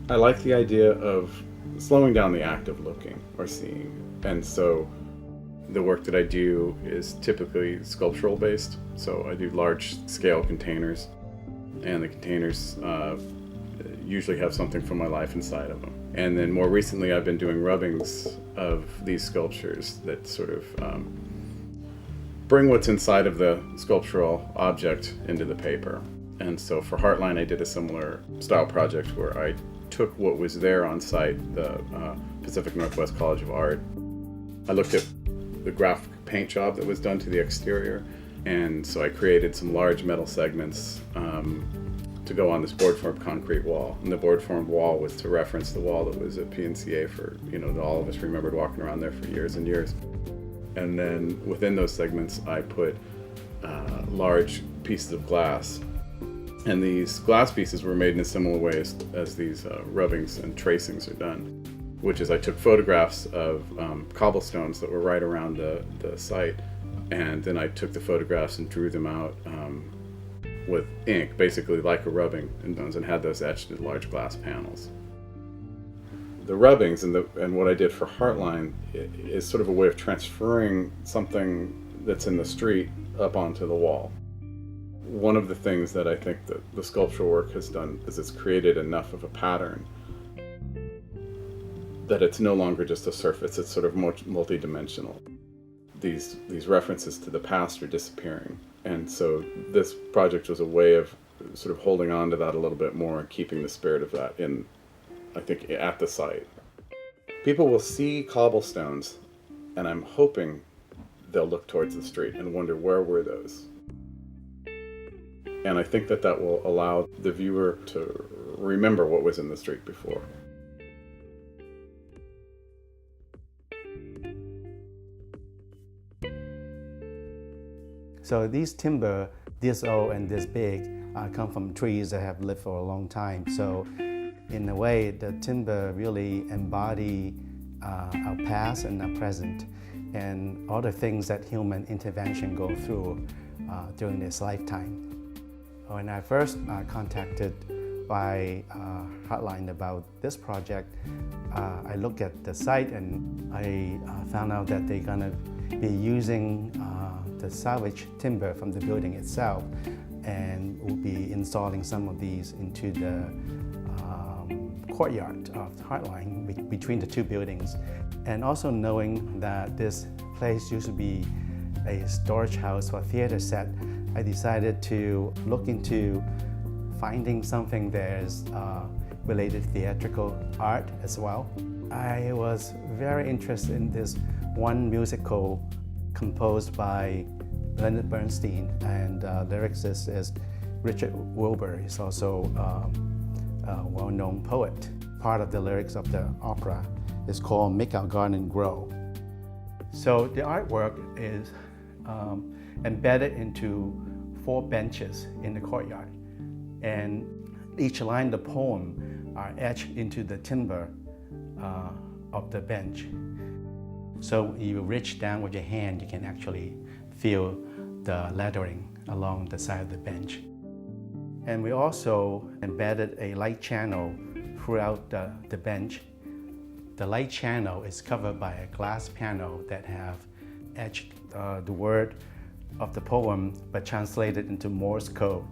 I like the idea of slowing down the act of looking or seeing. And so the work that I do is typically sculptural based. So I do large scale containers, and the containers usually have something from my life inside of them. And then more recently, I've been doing rubbings of these sculptures that sort of bring what's inside of the sculptural object into the paper. And so for Heartline, I did a similar style project where I took what was there on site, the Pacific Northwest College of Art. I looked at the graphic paint job that was done to the exterior, and so I created some large metal segments to go on this board-formed concrete wall. And the board-formed wall was to reference the wall that was at PNCA for, that all of us remembered walking around there for years and years. And then within those segments, I put large pieces of glass. And these glass pieces were made in a similar way as these rubbings and tracings are done, which is I took photographs of cobblestones that were right around the site, and then I took the photographs and drew them out with ink, basically like a rubbing, and had those etched in large glass panels. The rubbings and what I did for Heartline is sort of a way of transferring something that's in the street up onto the wall. One of the things that I think that the sculptural work has done is it's created enough of a pattern that it's no longer just a surface, it's sort of multi-dimensional. These references to the past are disappearing. And so this project was a way of sort of holding on to that a little bit more and keeping the spirit of that in, I think, at the site. People will see cobblestones, and I'm hoping they'll look towards the street and wonder, where were those? And I think that will allow the viewer to remember what was in the street before. So these timber, this old and this big, come from trees that have lived for a long time. So in a way, the timber really embody our past and our present, and all the things that human intervention go through during this lifetime. When I first contacted by Heartline about this project, I looked at the site and I found out that they're gonna be using the salvage timber from the building itself, and will be installing some of these into the courtyard of Heartline between the two buildings. And also knowing that this place used to be a storage house for a theater set, I decided to look into finding something that is related to theatrical art as well. I was very interested in this one musical composed by Leonard Bernstein, and lyricist is Richard Wilbur. He's also a well-known poet. Part of the lyrics of the opera is called Make Our Garden Grow. So the artwork is embedded into 4 benches in the courtyard, and each line of the poem are etched into the timber of the bench. So you reach down with your hand, you can actually feel the lettering along the side of the bench. And we also embedded a light channel throughout the bench. The light channel is covered by a glass panel that have etched the word of the poem, but translated into Morse code.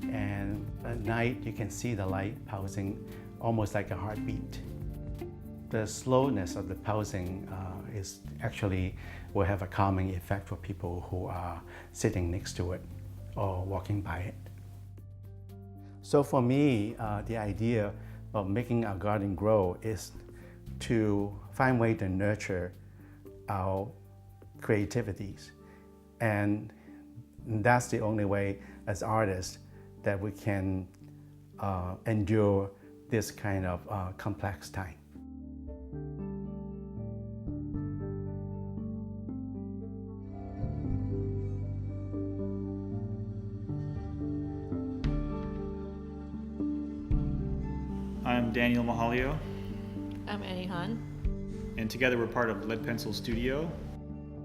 And at night, you can see the light pulsing almost like a heartbeat. The slowness of the pulsing is actually will have a calming effect for people who are sitting next to it or walking by it. So for me, the idea of making our garden grow is to find ways to nurture our creativities. And that's the only way as artists that we can endure this kind of complex time. I'm Daniel Mahalio. I'm Annie Han. And together we're part of Lead Pencil Studio.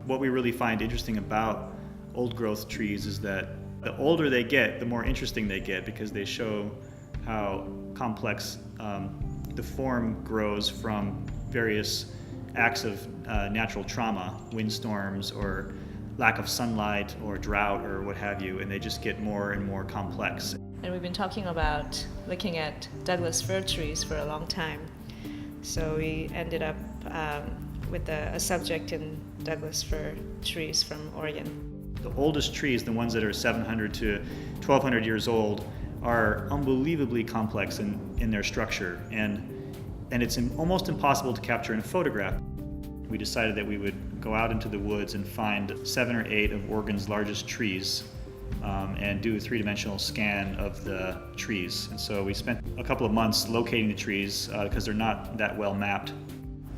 What we really find interesting about old growth trees is that the older they get, the more interesting they get, because they show how complex the form grows from various acts of natural trauma, windstorms or lack of sunlight or drought or what have you, and they just get more and more complex. And we've been talking about looking at Douglas fir trees for a long time. So we ended up with a subject in Douglas fir trees from Oregon. The oldest trees, the ones that are 700 to 1200 years old, are unbelievably complex in their structure, and it's almost impossible to capture in a photograph. We decided that we would go out into the woods and find 7 or 8 of Oregon's largest trees and do a 3-dimensional scan of the trees. And so we spent a couple of months locating the trees because they're not that well mapped,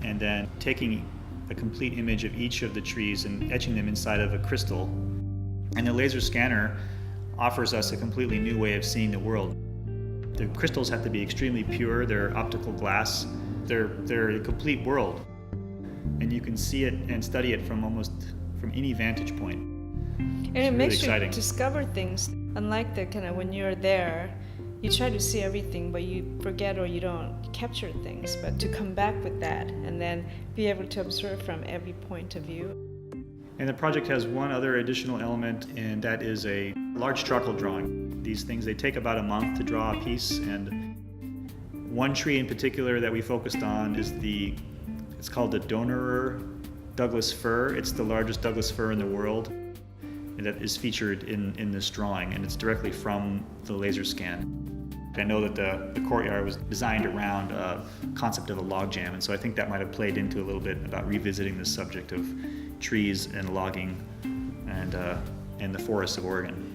and then taking a complete image of each of the trees and etching them inside of a crystal. And the laser scanner offers us a completely new way of seeing the world. The crystals have to be extremely pure, they're optical glass, they're a complete world. And you can see it and study it from any vantage point. And It's it makes really exciting. you discover things, unlike the kind of when you're there, you try to see everything, but you forget or you don't capture things. But to come back with that and then be able to observe from every point of view. And the project has one other additional element, and that is a large charcoal drawing. These things, they take about a month to draw a piece, and one tree in particular that we focused on is it's called the Donnerer Douglas fir. It's the largest Douglas fir in the world, and that is featured in this drawing, and it's directly from the laser scan. I know that the courtyard was designed around a concept of a log jam, and so I think that might have played into a little bit about revisiting this subject of trees and logging and the forests of Oregon.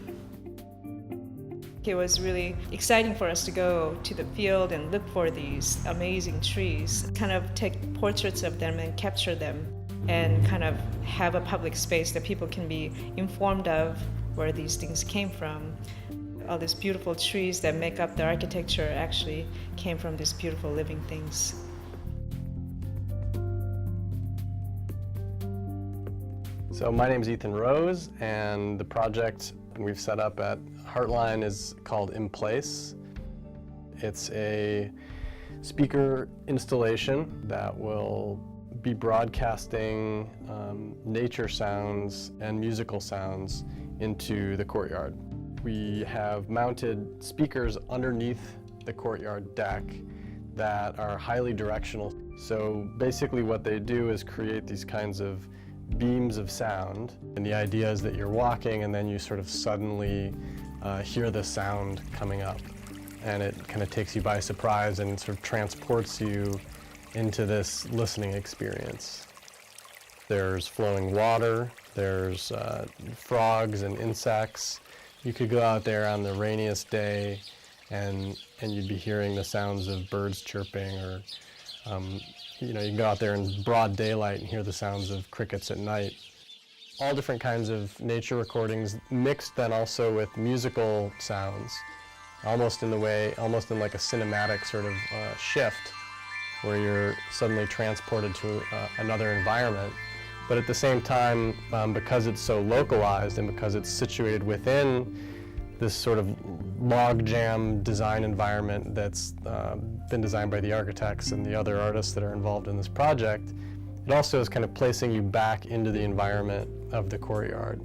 It was really exciting for us to go to the field and look for these amazing trees, kind of take portraits of them and capture them, and kind of have a public space that people can be informed of where these things came from. All these beautiful trees that make up the architecture actually came from these beautiful living things. So my name is Ethan Rose, and the project we've set up at Heartline is called In Place. It's a speaker installation that will be broadcasting nature sounds and musical sounds into the courtyard. We have mounted speakers underneath the courtyard deck that are highly directional. So basically what they do is create these kinds of beams of sound, and the idea is that you're walking and then you sort of suddenly hear the sound coming up, and it kind of takes you by surprise and sort of transports you into this listening experience. There's flowing water, there's frogs and insects. You could go out there on the rainiest day and you'd be hearing the sounds of birds chirping, or you can go out there in broad daylight and hear the sounds of crickets at night. All different kinds of nature recordings mixed then also with musical sounds, almost in like a cinematic sort of shift where you're suddenly transported to another environment. But at the same time, because it's so localized and because it's situated within this sort of log jam design environment that's been designed by the architects and the other artists that are involved in this project, it also is kind of placing you back into the environment of the courtyard.